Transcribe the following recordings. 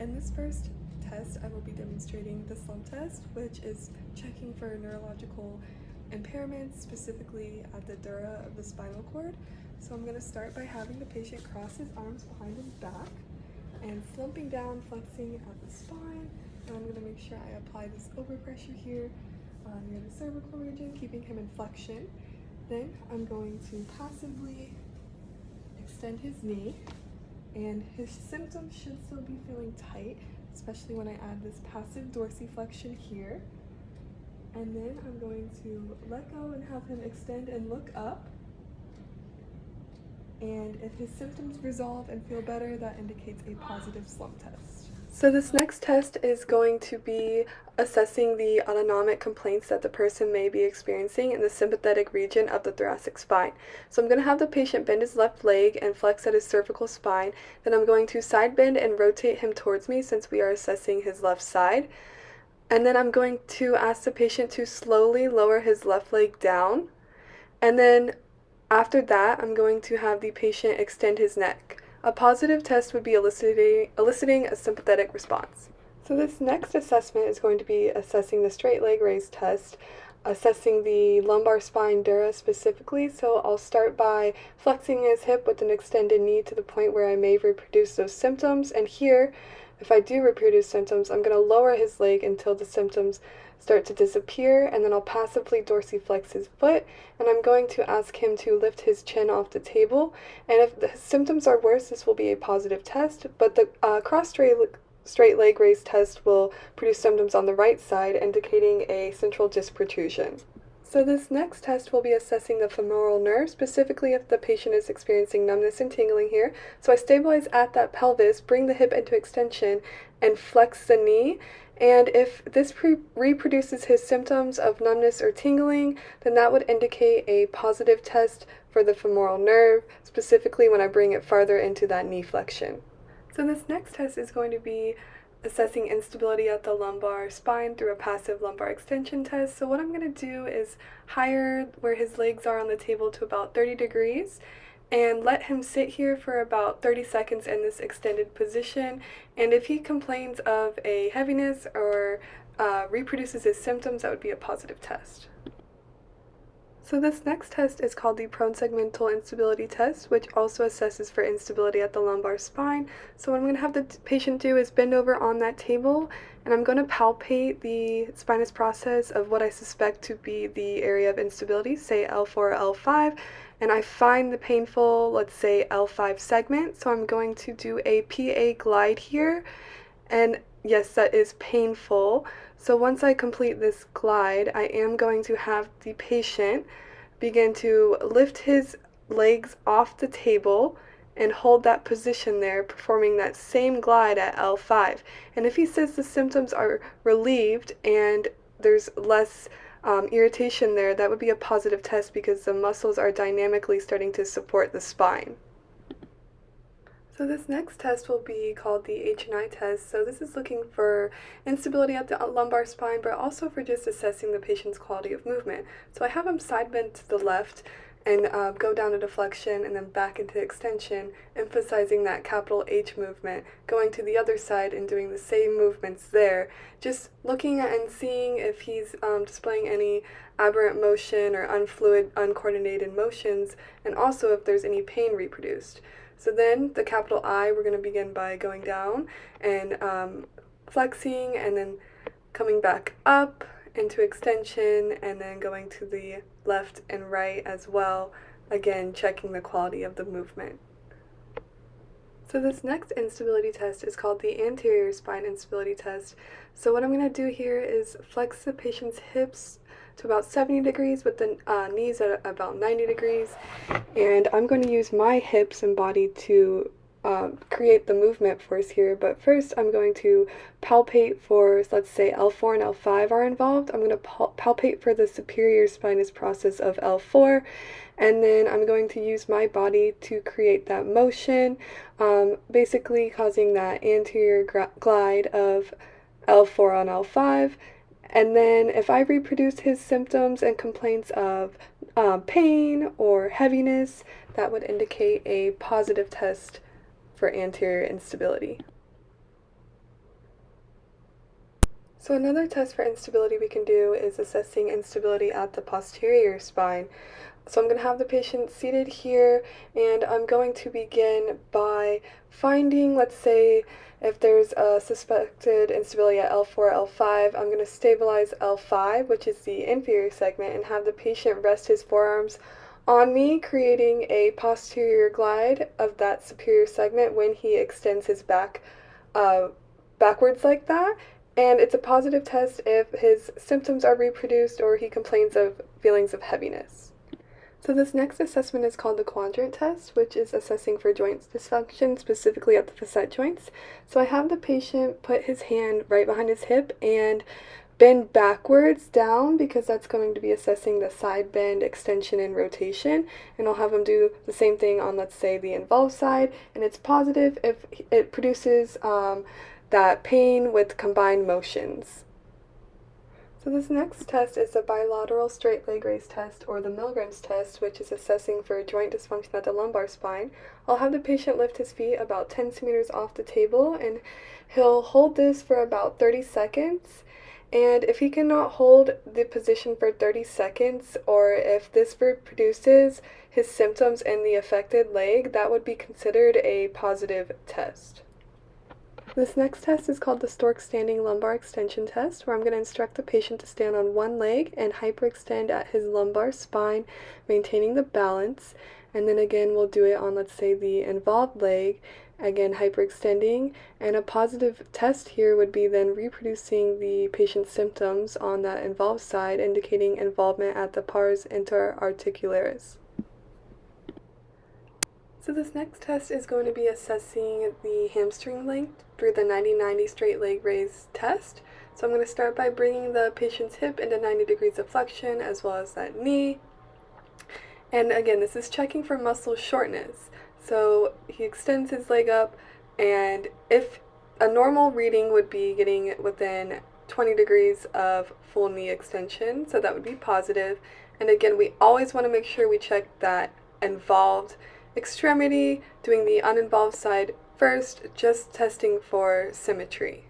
In this first test, I will be demonstrating the slump test, which is checking for neurological impairments, specifically at the dura of the spinal cord. So I'm going to start by having the patient cross his arms behind his back and slumping down, flexing at the spine. And I'm going to make sure I apply this overpressure here near the cervical region, keeping him in flexion. Then I'm going to passively extend his knee, and his symptoms should still be feeling tight, especially when I add this passive dorsiflexion here. And then I'm going to let go and have him extend and look up. And if his symptoms resolve and feel better, that indicates a positive slump test. So this next test is going to be assessing the autonomic complaints that the person may be experiencing in the sympathetic region of the thoracic spine. So I'm going to have the patient bend his left leg and flex at his cervical spine. Then I'm going to side bend and rotate him towards me since we are assessing his left side. And then I'm going to ask the patient to slowly lower his left leg down. And then after that, I'm going to have the patient extend his neck. A positive test would be eliciting a sympathetic response. So this next assessment is going to be assessing the straight leg raise test, assessing the lumbar spine dura specifically. So I'll start by flexing his hip with an extended knee to the point where I may reproduce those symptoms. And here, if I do reproduce symptoms, I'm going to lower his leg until the symptoms start to disappear, and then I'll passively dorsiflex his foot, and I'm going to ask him to lift his chin off the table. And if the symptoms are worse, this will be a positive test, but the cross straight leg raise test will produce symptoms on the right side, indicating a central disc protrusion. So this next test will be assessing the femoral nerve, specifically if the patient is experiencing numbness and tingling here. So I stabilize at that pelvis, bring the hip into extension, and flex the knee. And if this reproduces his symptoms of numbness or tingling, then that would indicate a positive test for the femoral nerve, specifically when I bring it farther into that knee flexion. So this next test is going to be assessing instability at the lumbar spine through a passive lumbar extension test. So what I'm going to do is higher where his legs are on the table to about 30 degrees and let him sit here for about 30 seconds in this extended position. And if he complains of a heaviness or reproduces his symptoms, that would be a positive test. So this next test is called the prone segmental instability test, which also assesses for instability at the lumbar spine. So what I'm going to have the patient do is bend over on that table, and I'm going to palpate the spinous process of what I suspect to be the area of instability, say L4 or L5, and I find the painful, let's say, L5 segment. So I'm going to do a PA glide here, and yes, that is painful. So once I complete this glide, I am going to have the patient begin to lift his legs off the table and hold that position there, performing that same glide at L5. And if he says the symptoms are relieved and there's less irritation there, that would be a positive test because the muscles are dynamically starting to support the spine. So this next test will be called the H&I test. So this is looking for instability at the lumbar spine, but also for just assessing the patient's quality of movement. So I have him side bend to the left and go down into flexion and then back into extension, emphasizing that capital H movement, going to the other side and doing the same movements there, just looking at and seeing if he's displaying any aberrant motion or unfluid, uncoordinated motions, and also if there's any pain reproduced. So then the capital I, we're going to begin by going down and flexing and then coming back up into extension and then going to the left and right as well, again checking the quality of the movement. So this next instability test is called the anterior spine instability test. So what I'm going to do here is flex the patient's hips to about 70 degrees with the knees at about 90 degrees, and I'm going to use my hips and body to create the movement for us here. But first I'm going to palpate for, let's say L4 and L5 are involved. I'm going to palpate for the superior spinous process of L4, and then I'm going to use my body to create that motion, basically causing that anterior glide of L4 on L5. And then if I reproduce his symptoms and complaints of pain or heaviness, that would indicate a positive test for anterior instability. So another test for instability we can do is assessing instability at the posterior spine. So I'm going to have the patient seated here, and I'm going to begin by finding, let's say, if there's a suspected instability at L4, L5, I'm going to stabilize L5, which is the inferior segment, and have the patient rest his forearms on me, creating a posterior glide of that superior segment when he extends his back backwards like that. And it's a positive test if his symptoms are reproduced or he complains of feelings of heaviness. So this next assessment is called the quadrant test, which is assessing for joint dysfunction, specifically at the facet joints. So I have the patient put his hand right behind his hip and bend backwards down, because that's going to be assessing the side bend, extension, and rotation. And I'll have him do the same thing on, let's say, the involved side, and it's positive if it produces that pain with combined motions. So this next test is the bilateral straight leg raise test, or the Milgram's test, which is assessing for joint dysfunction at the lumbar spine. I'll have the patient lift his feet about 10 centimeters off the table, and he'll hold this for about 30 seconds. And if he cannot hold the position for 30 seconds, or if this reproduces his symptoms in the affected leg, that would be considered a positive test. This next test is called the stork standing lumbar extension test, where I'm going to instruct the patient to stand on one leg and hyperextend at his lumbar spine, maintaining the balance. And then again, we'll do it on, let's say, the involved leg, again hyperextending. And a positive test here would be then reproducing the patient's symptoms on that involved side, indicating involvement at the pars interarticularis. So this next test is going to be assessing the hamstring length through the 90-90 straight leg raise test. So I'm going to start by bringing the patient's hip into 90 degrees of flexion, as well as that knee. And again, this is checking for muscle shortness. So he extends his leg up, and if a normal reading would be getting within 20 degrees of full knee extension, so that would be positive. And again, we always want to make sure we check that involved extremity, doing the uninvolved side first, just testing for symmetry.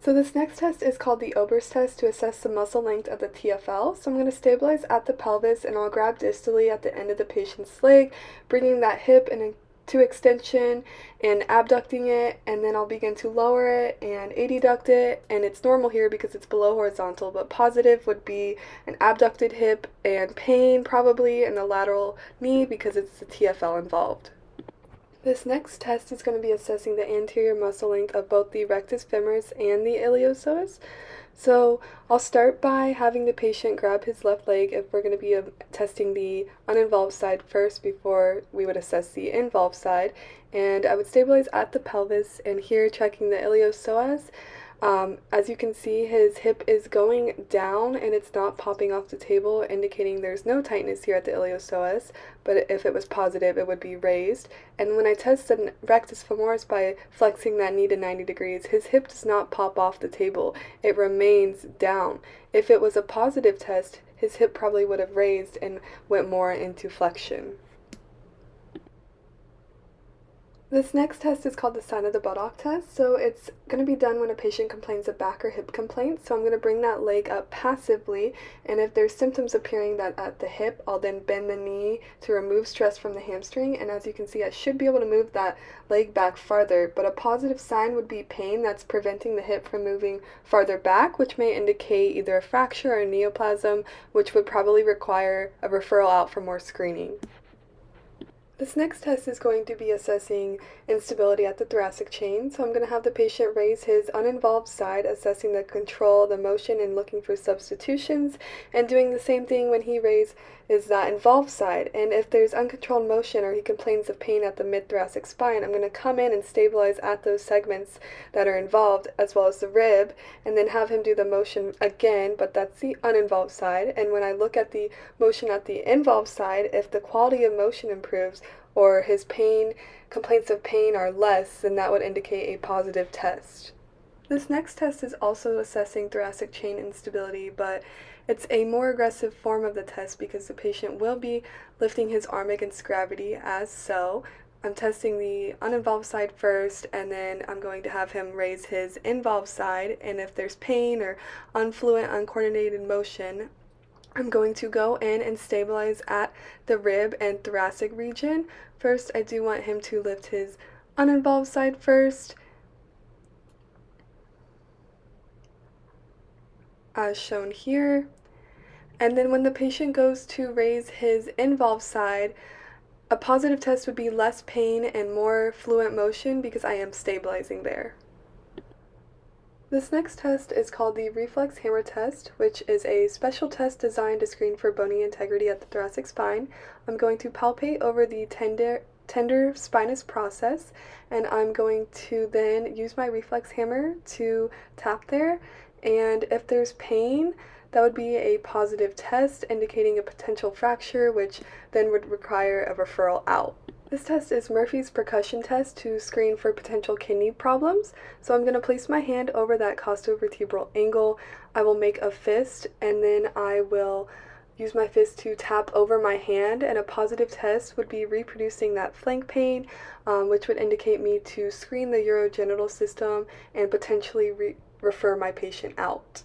So this next test is called the Ober's test, to assess the muscle length of the TFL. So I'm going to stabilize at the pelvis, and I'll grab distally at the end of the patient's leg, bringing that hip into extension and abducting it, and then I'll begin to lower it and adduct it. And it's normal here because it's below horizontal, but positive would be an abducted hip and pain probably in the lateral knee because it's the TFL involved. This next test is going to be assessing the anterior muscle length of both the rectus femoris and the iliopsoas. So I'll start by having the patient grab his left leg if we're going to be testing the uninvolved side first before we would assess the involved side. And I would stabilize at the pelvis, and here checking the iliopsoas. As you can see, his hip is going down and it's not popping off the table, indicating there's no tightness here at the iliopsoas, but if it was positive, it would be raised. And when I test the rectus femoris by flexing that knee to 90 degrees, his hip does not pop off the table. It remains down. If it was a positive test, his hip probably would have raised and went more into flexion. This next test is called the sign of the buttock test. So it's going to be done when a patient complains of back or hip complaints. So I'm going to bring that leg up passively, and if there's symptoms appearing that at the hip, I'll then bend the knee to remove stress from the hamstring. And as you can see, I should be able to move that leg back farther, but a positive sign would be pain that's preventing the hip from moving farther back, which may indicate either a fracture or a neoplasm, which would probably require a referral out for more screening. This next test is going to be assessing instability at the thoracic chain. So I'm going to have the patient raise his uninvolved side, assessing the control, the motion, and looking for substitutions, and doing the same thing when he raises that involved side. And if there's uncontrolled motion or he complains of pain at the mid-thoracic spine, I'm going to come in and stabilize at those segments that are involved, as well as the rib, and then have him do the motion again, but that's the uninvolved side. And when I look at the motion at the involved side, if the quality of motion improves or his complaints of pain are less, then that would indicate a positive test. This next test is also assessing thoracic chain instability, but it's a more aggressive form of the test because the patient will be lifting his arm against gravity as so, I'm testing the uninvolved side first, and then I'm going to have him raise his involved side, and if there's pain or unfluent, uncoordinated motion, I'm going to go in and stabilize at the rib and thoracic region. First, I do want him to lift his uninvolved side first, as shown here. And then when the patient goes to raise his involved side, a positive test would be less pain and more fluent motion because I am stabilizing there. This next test is called the reflex hammer test, which is a special test designed to screen for bony integrity at the thoracic spine. I'm going to palpate over the tender spinous process, and I'm going to then use my reflex hammer to tap there, and if there's pain, that would be a positive test indicating a potential fracture, which then would require a referral out. This test is Murphy's percussion test to screen for potential kidney problems. So I'm going to place my hand over that costovertebral angle. I will make a fist, and then I will use my fist to tap over my hand, and a positive test would be reproducing that flank pain, which would indicate me to screen the urogenital system and potentially refer my patient out.